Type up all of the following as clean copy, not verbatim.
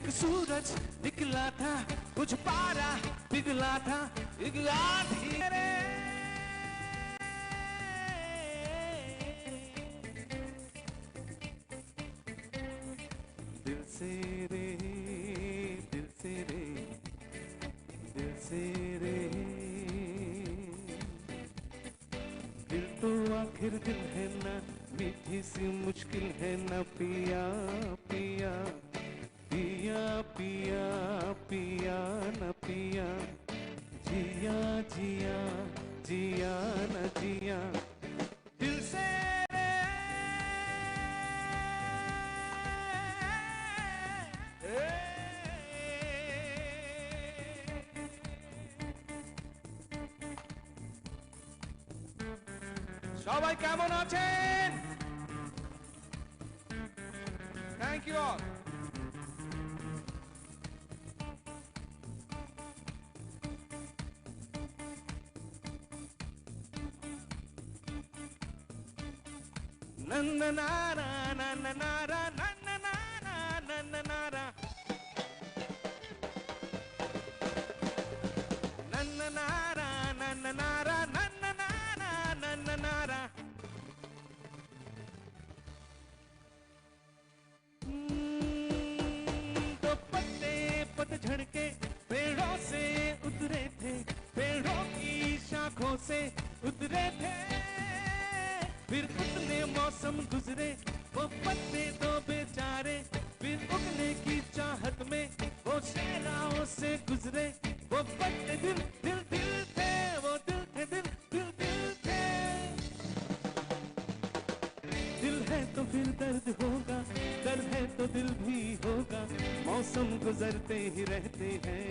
एक सूरज निकला था, कुछ पारा पिघला था, एक आंधी रे दिल से रे, दिल से रे, दिल से रे। दिल तो आखिर दिल है ना, मीठी सी मुश्किल है ना पिया पिया पिया पिया पिया न पिया, जिया जिया जिया न जिया दिल से रे। সবাই কেমন আছেন? Thank you all. नन्नारा नन्नारा नन्नारा नन्नारा नन्नारा नन्नारा नन्नारा नन्नारा। तो पत्ते पतझड़ के पेड़ों से उतरे थे, पेड़ों की शाखों से उतरे थे, फिर उतने मौसम गुजरे, वो पत्ते दो बेचारे, फिर उगने की चाहत में वो शहराओं से गुजरे, वो पत्ते दिल दिल दिल थे, वो दिल थे दिल दिल दिल थे। दिल है तो फिर दर्द होगा, दर्द है तो दिल भी होगा, मौसम गुजरते ही रहते हैं।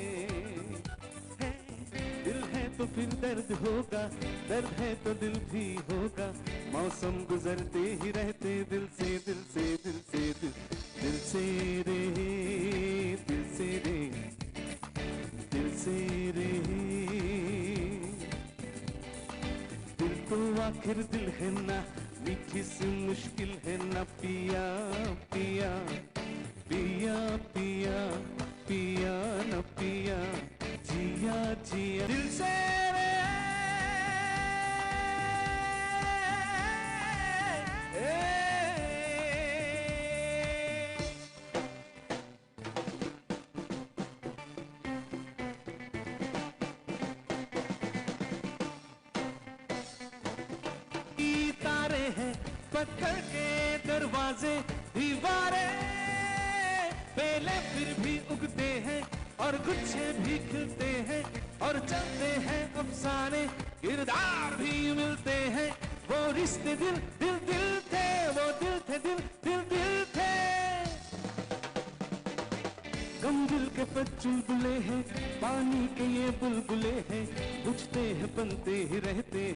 दिल है तो फिर दर्द होगा, दर्द है तो दिल भी होगा, मौसम गुजरते ही रहते। दिल से दिल से दिल से दिल, दिल से रे, दिल से रे, दिल से रे। दिल तो आखिर दिल है ना, मीठी सी मुश्किल है ना पिया पिया पिया पिया पिया न पिया, जिया जिया दिल से रे। तारे हैं पत्थर के दरवाजे, दीवारें बेले फिर भी उगते हैं और गुच्छे भी खिलते हैं, और चलते हैं अफसाने, किरदार भी मिलते हैं, वो रिश्ते दिल दिल दिल थे, वो दिल थे दिल दिल दिल थे। गम दिल के पर चुलबुले हैं, पानी के ये बुलबुले हैं, बुझते हैं बनते ही रहते